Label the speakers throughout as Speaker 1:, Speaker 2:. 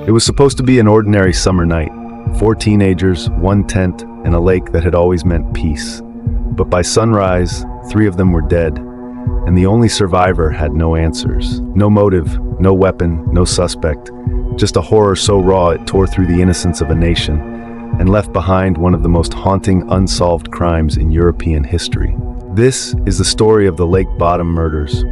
Speaker 1: It was supposed to be an ordinary summer night. 4 teenagers, 1 tent, and a lake that had always meant peace. But by sunrise, 3 of them were dead, and the only survivor had no answers. No motive, no weapon, no suspect. Just a horror so raw it tore through the innocence of a nation, and left behind one of the most haunting unsolved crimes in European history. This is the story of the Lake Bodom murders.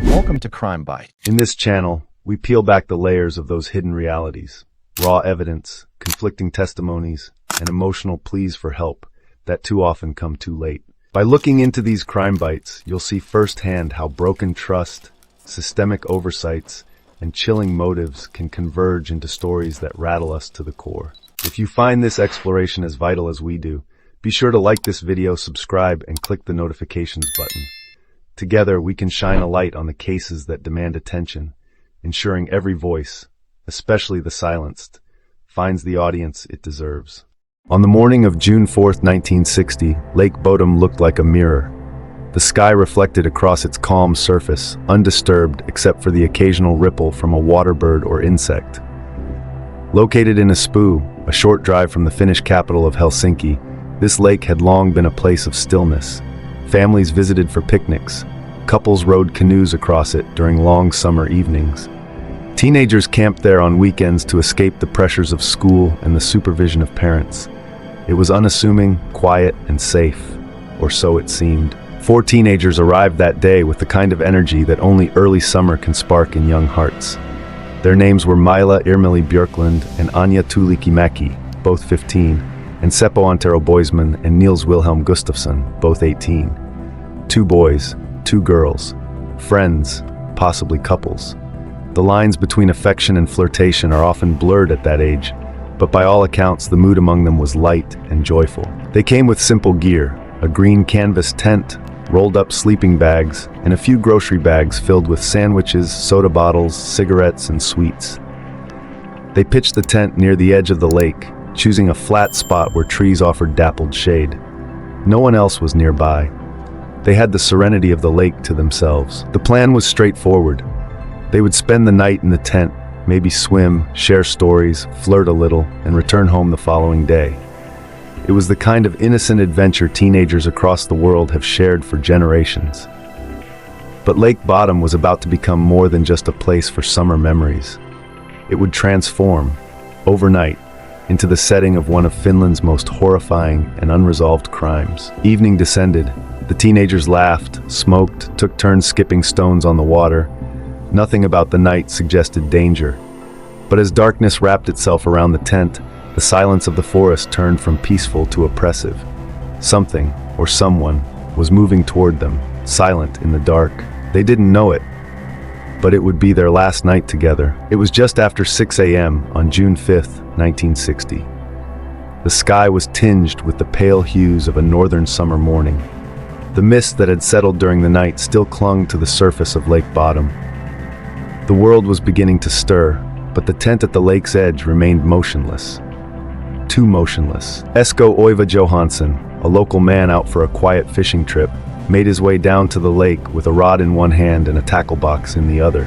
Speaker 2: Welcome to Crime Bite.
Speaker 1: In this channel, we peel back the layers of those hidden realities. Raw evidence, conflicting testimonies, and emotional pleas for help that too often come too late. By looking into these crime bites, you'll see firsthand how broken trust, systemic oversights, and chilling motives can converge into stories that rattle us to the core. If you find this exploration as vital as we do, be sure to like this video, subscribe, and click the notifications button. Together, we can shine a light on the cases that demand attention, ensuring every voice, especially the silenced, finds the audience it deserves. On the morning of June 4th, 1960, Lake Bodom looked like a mirror. The sky reflected across its calm surface, undisturbed except for the occasional ripple from a water bird or insect. Located in Espoo, a short drive from the Finnish capital of Helsinki, this lake had long been a place of stillness. Families visited for picnics. Couples rowed canoes across it during long summer evenings. Teenagers camped there on weekends to escape the pressures of school and the supervision of parents. It was unassuming, quiet, and safe, or so it seemed. 4 teenagers arrived that day with the kind of energy that only early summer can spark in young hearts. Their names were Mila Irmeli Björklund and Anja Tuulikimäki, both 15, and Seppo Antero Boisman and Niels Wilhelm Gustafsson, both 18. 2 boys, 2 girls, friends, possibly couples. The lines between affection and flirtation are often blurred at that age, but by all accounts the mood among them was light and joyful. They came with simple gear, a green canvas tent, rolled up sleeping bags, and a few grocery bags filled with sandwiches, soda bottles, cigarettes, and sweets. They pitched the tent near the edge of the lake, choosing a flat spot where trees offered dappled shade. No one else was nearby. They had the serenity of the lake to themselves. The plan was straightforward. They would spend the night in the tent, maybe swim, share stories, flirt a little, and return home the following day. It was the kind of innocent adventure teenagers across the world have shared for generations. But Lake Bodom was about to become more than just a place for summer memories. It would transform, overnight, into the setting of one of Finland's most horrifying and unresolved crimes. Evening descended. The teenagers laughed, smoked, took turns skipping stones on the water. Nothing about the night suggested danger. But as darkness wrapped itself around the tent, the silence of the forest turned from peaceful to oppressive. Something, or someone, was moving toward them, silent in the dark. They didn't know it, but it would be their last night together. It was just after 6 a.m. on June 5th, 1960. The sky was tinged with the pale hues of a northern summer morning. The mist that had settled during the night still clung to the surface of Lake Bodom. The world was beginning to stir, but the tent at the lake's edge remained motionless. Too motionless. Esko Oiva Johansson, a local man out for a quiet fishing trip, made his way down to the lake with a rod in one hand and a tackle box in the other.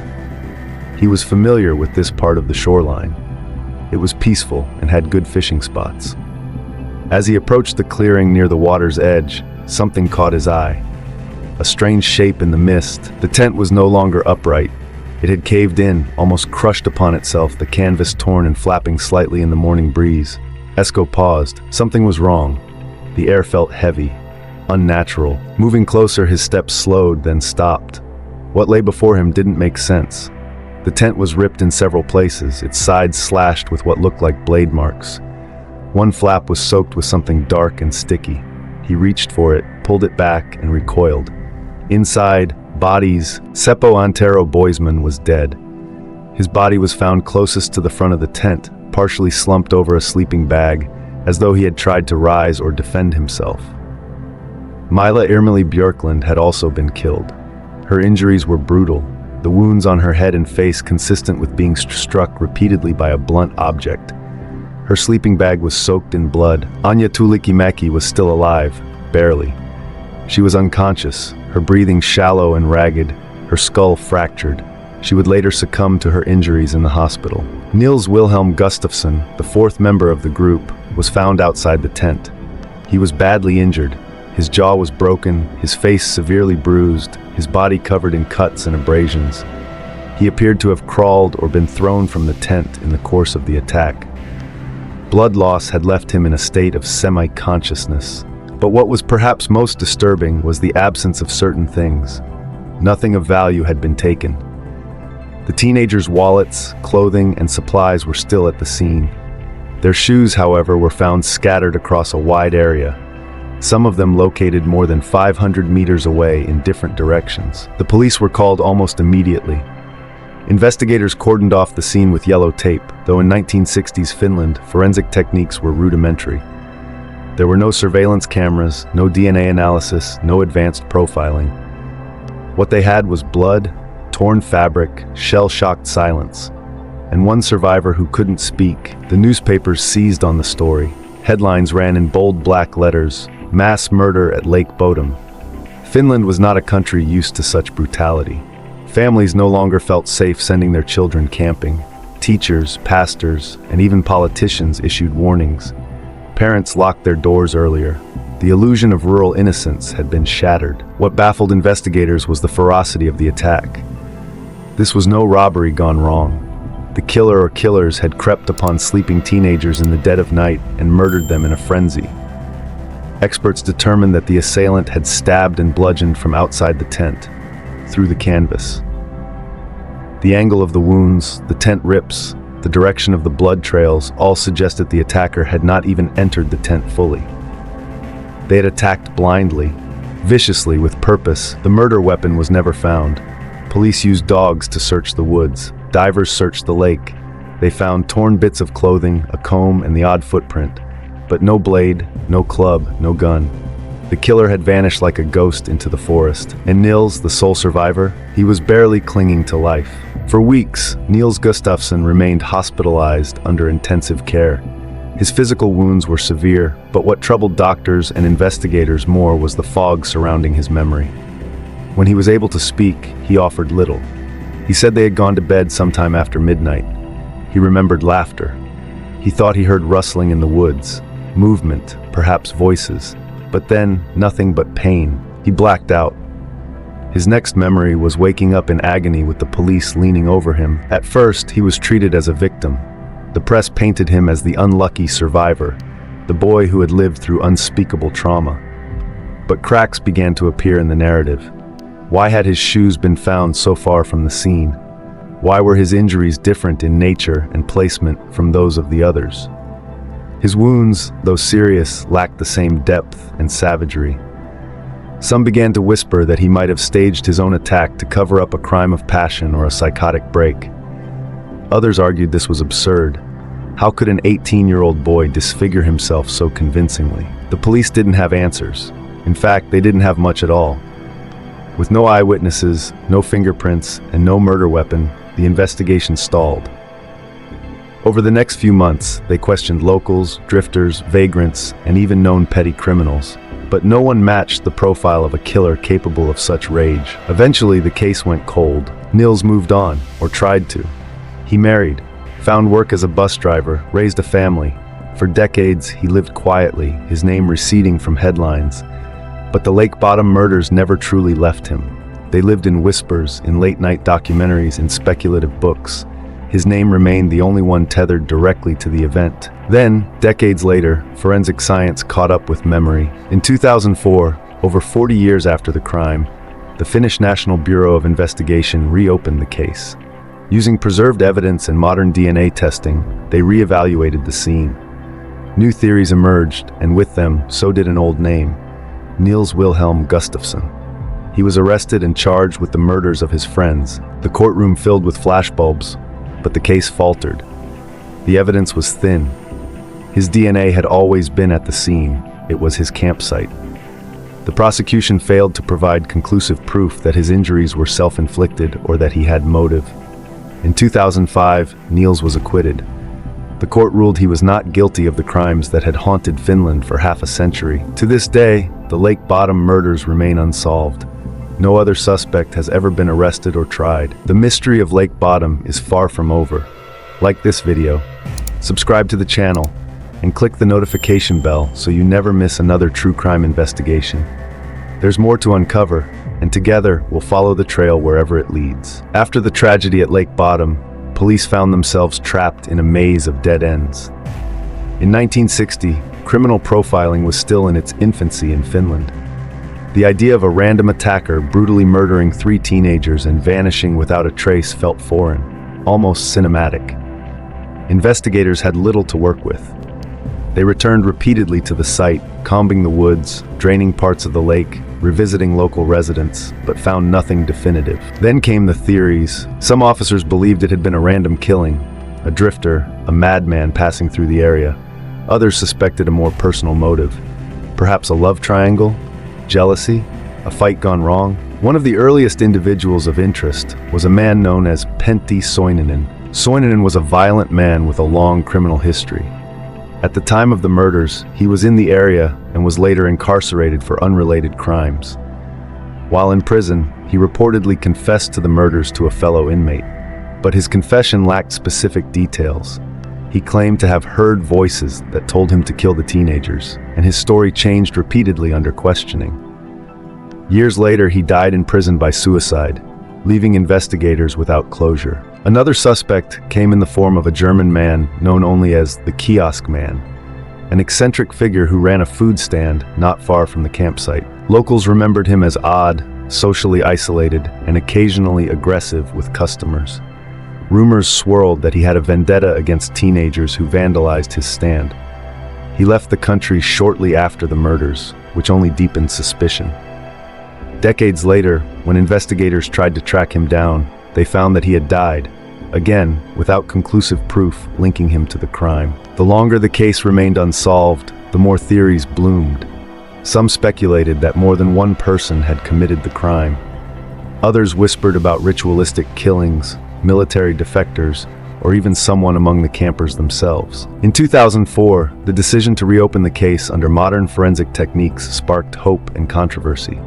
Speaker 1: He was familiar with this part of the shoreline. It was peaceful and had good fishing spots. As he approached the clearing near the water's edge, something caught his eye. A strange shape in the mist. The tent was no longer upright. It had caved in, almost crushed upon itself, the canvas torn and flapping slightly in the morning breeze. Esko paused. Something was wrong. The air felt heavy, unnatural. Moving closer, his steps slowed, then stopped. What lay before him didn't make sense. The tent was ripped in several places, its sides slashed with what looked like blade marks. One flap was soaked with something dark and sticky. He reached for it, pulled it back, and recoiled. Inside, bodies. Seppo Antero Boisman was dead. His body was found closest to the front of the tent, partially slumped over a sleeping bag, as though he had tried to rise or defend himself. Mila Irmeli Björklund had also been killed. Her injuries were brutal, the wounds on her head and face consistent with being struck repeatedly by a blunt object. Her sleeping bag was soaked in blood. Anja Tuulikimäki was still alive, barely. She was unconscious, her breathing shallow and ragged, her skull fractured. She would later succumb to her injuries in the hospital. Nils Wilhelm Gustafsson, the fourth member of the group, was found outside the tent. He was badly injured. His jaw was broken, his face severely bruised, his body covered in cuts and abrasions. He appeared to have crawled or been thrown from the tent in the course of the attack. Blood loss had left him in a state of semi-consciousness. But what was perhaps most disturbing was the absence of certain things. Nothing of value had been taken. The teenagers' wallets, clothing, and supplies were still at the scene. Their shoes, however, were found scattered across a wide area, some of them located more than 500 meters away in different directions. The police were called almost immediately. Investigators cordoned off the scene with yellow tape, though in 1960s Finland, forensic techniques were rudimentary. There were no surveillance cameras, no DNA analysis, no advanced profiling. What they had was blood, torn fabric, shell-shocked silence, and one survivor who couldn't speak. The newspapers seized on the story. Headlines ran in bold black letters, "Mass murder at Lake Bodom." Finland was not a country used to such brutality. Families no longer felt safe sending their children camping. Teachers, pastors, and even politicians issued warnings. Parents locked their doors earlier. The illusion of rural innocence had been shattered. What baffled investigators was the ferocity of the attack. This was no robbery gone wrong. The killer or killers had crept upon sleeping teenagers in the dead of night and murdered them in a frenzy. Experts determined that the assailant had stabbed and bludgeoned from outside the tent, through the canvas. The angle of the wounds, the tent rips, the direction of the blood trails all suggested the attacker had not even entered the tent fully. They had attacked blindly, viciously, with purpose. The murder weapon was never found. Police used dogs to search the woods. Divers searched the lake. They found torn bits of clothing, a comb, and the odd footprint. But no blade, no club, no gun. The killer had vanished like a ghost into the forest. And Nils, the sole survivor, he was barely clinging to life. For weeks, Nils Gustafsson remained hospitalized under intensive care. His physical wounds were severe, but what troubled doctors and investigators more was the fog surrounding his memory. When he was able to speak, he offered little. He said they had gone to bed sometime after midnight. He remembered laughter. He thought he heard rustling in the woods, movement, perhaps voices, but then nothing but pain. He blacked out. His next memory was waking up in agony with the police leaning over him. At first, he was treated as a victim. The press painted him as the unlucky survivor, the boy who had lived through unspeakable trauma. But cracks began to appear in the narrative. Why had his shoes been found so far from the scene? Why were his injuries different in nature and placement from those of the others? His wounds, though serious, lacked the same depth and savagery. Some began to whisper that he might have staged his own attack to cover up a crime of passion or a psychotic break. Others argued this was absurd. How could an 18-year-old boy disfigure himself so convincingly? The police didn't have answers. In fact, they didn't have much at all. With no eyewitnesses, no fingerprints, and no murder weapon, the investigation stalled. Over the next few months, they questioned locals, drifters, vagrants, and even known petty criminals. But no one matched the profile of a killer capable of such rage. Eventually, the case went cold. Nils moved on, or tried to. He married, found work as a bus driver, raised a family. For decades, he lived quietly, his name receding from headlines. But the Lake Bodom murders never truly left him. They lived in whispers, in late-night documentaries, in speculative books. His name remained the only one tethered directly to the event. Then, decades later, forensic science caught up with memory. In 2004, over 40 years after the crime, the Finnish National Bureau of Investigation reopened the case. Using preserved evidence and modern DNA testing, they re-evaluated the scene. New theories emerged, and with them, so did an old name. Nils Wilhelm Gustafsson. He was arrested and charged with the murders of his friends. The courtroom filled with flashbulbs, but the case faltered. The evidence was thin. His DNA had always been at the scene. It was his campsite. The prosecution failed to provide conclusive proof that his injuries were self-inflicted or that he had motive. In 2005, Nils was acquitted. The court ruled he was not guilty of the crimes that had haunted Finland for half a century. To this day, the Lake Bodom murders remain unsolved. No other suspect has ever been arrested or tried. The mystery of Lake Bodom is far from over. Like this video, subscribe to the channel, and click the notification bell so you never miss another true crime investigation. There's more to uncover, and together we'll follow the trail wherever it leads. After the tragedy at Lake Bodom, police found themselves trapped in a maze of dead ends. In 1960, criminal profiling was still in its infancy in Finland. The idea of a random attacker brutally murdering 3 teenagers and vanishing without a trace felt foreign, almost cinematic. Investigators had little to work with. They returned repeatedly to the site, combing the woods, draining parts of the lake, revisiting local residents, but found nothing definitive. Then came the theories. Some officers believed it had been a random killing, a drifter, a madman passing through the area. Others suspected a more personal motive. Perhaps a love triangle? Jealousy? A fight gone wrong? One of the earliest individuals of interest was a man known as Pentti Soininen. Soininen was a violent man with a long criminal history. At the time of the murders, he was in the area and was later incarcerated for unrelated crimes. While in prison, he reportedly confessed to the murders to a fellow inmate, but his confession lacked specific details. He claimed to have heard voices that told him to kill the teenagers, and his story changed repeatedly under questioning. Years later, he died in prison by suicide, leaving investigators without closure. Another suspect came in the form of a German man known only as the Kiosk Man, an eccentric figure who ran a food stand not far from the campsite. Locals remembered him as odd, socially isolated, and occasionally aggressive with customers. Rumors swirled that he had a vendetta against teenagers who vandalized his stand. He left the country shortly after the murders, which only deepened suspicion. Decades later, when investigators tried to track him down, they found that he had died, again, without conclusive proof linking him to the crime. The longer the case remained unsolved, the more theories bloomed. Some speculated that more than one person had committed the crime. Others whispered about ritualistic killings, military defectors, or even someone among the campers themselves. In 2004, the decision to reopen the case under modern forensic techniques sparked hope and controversy.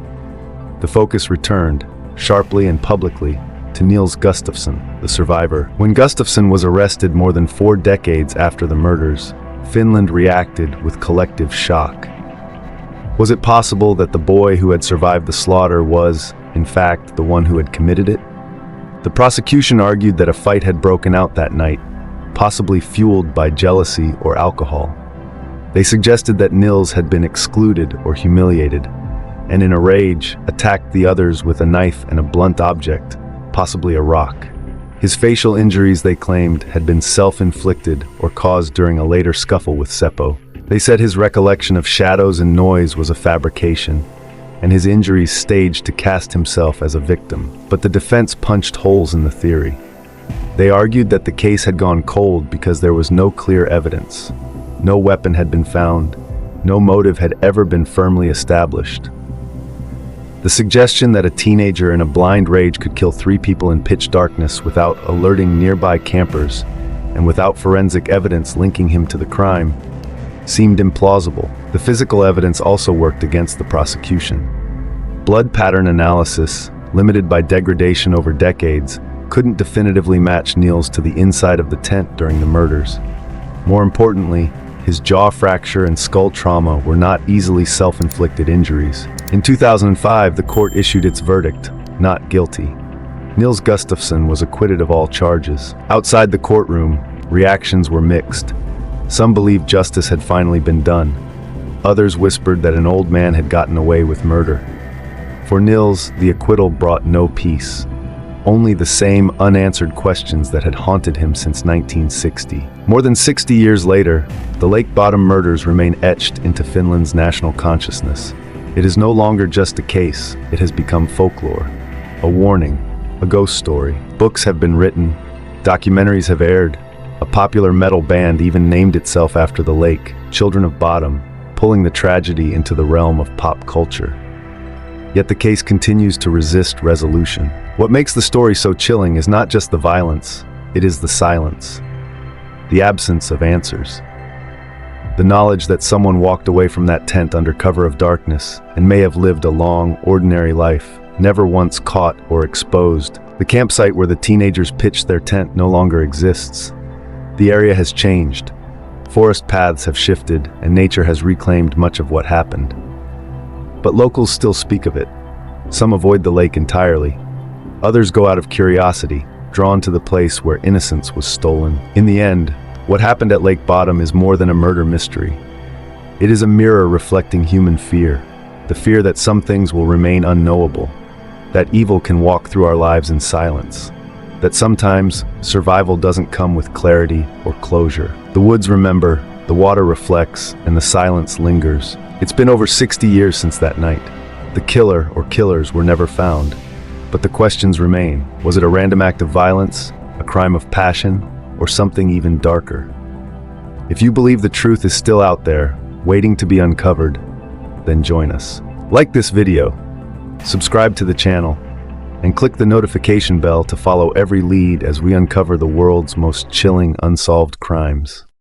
Speaker 1: The focus returned, sharply and publicly, to Niels Gustafsson, the survivor. When Gustafsson was arrested more than 4 decades after the murders, Finland reacted with collective shock. Was it possible that the boy who had survived the slaughter was, in fact, the one who had committed it? The prosecution argued that a fight had broken out that night, possibly fueled by jealousy or alcohol. They suggested that Niels had been excluded or humiliated, and in a rage, attacked the others with a knife and a blunt object, possibly a rock. His facial injuries, they claimed, had been self-inflicted or caused during a later scuffle with Seppo. They said his recollection of shadows and noise was a fabrication, and his injuries staged to cast himself as a victim. But the defense punched holes in the theory. They argued that the case had gone cold because there was no clear evidence. No weapon had been found. No motive had ever been firmly established. The suggestion that a teenager in a blind rage could kill 3 people in pitch darkness without alerting nearby campers and without forensic evidence linking him to the crime seemed implausible. The physical evidence also worked against the prosecution. Blood pattern analysis, limited by degradation over decades, couldn't definitively match Niels to the inside of the tent during the murders. More importantly, his jaw fracture and skull trauma were not easily self-inflicted injuries. In 2005, the court issued its verdict, not guilty. Niels Gustafsson was acquitted of all charges. Outside the courtroom, reactions were mixed. Some believed justice had finally been done. Others whispered that an old man had gotten away with murder. For Niels, the acquittal brought no peace. Only the same unanswered questions that had haunted him since 1960. More than 60 years later, the Lake Bodom murders remain etched into Finland's national consciousness. It is no longer just a case, it has become folklore, a warning, a ghost story. Books have been written, documentaries have aired, a popular metal band even named itself after the lake, Children of Bodom, pulling the tragedy into the realm of pop culture. Yet the case continues to resist resolution. What makes the story so chilling is not just the violence, it is the silence, the absence of answers. The knowledge that someone walked away from that tent under cover of darkness and may have lived a long, ordinary life, never once caught or exposed. The campsite where the teenagers pitched their tent no longer exists. The area has changed. Forest paths have shifted, and nature has reclaimed much of what happened. But locals still speak of it. Some avoid the lake entirely. Others go out of curiosity, drawn to the place where innocence was stolen. In the end, what happened at Lake Bodom is more than a murder mystery. It is a mirror reflecting human fear, the fear that some things will remain unknowable, that evil can walk through our lives in silence, that sometimes survival doesn't come with clarity or closure. The woods remember, the water reflects, and the silence lingers. It's been over 60 years since that night. The killer or killers were never found, but the questions remain. Was it a random act of violence, a crime of passion, or something even darker? If you believe the truth is still out there, waiting to be uncovered, then join us. Like this video, subscribe to the channel, and click the notification bell to follow every lead as we uncover the world's most chilling unsolved crimes.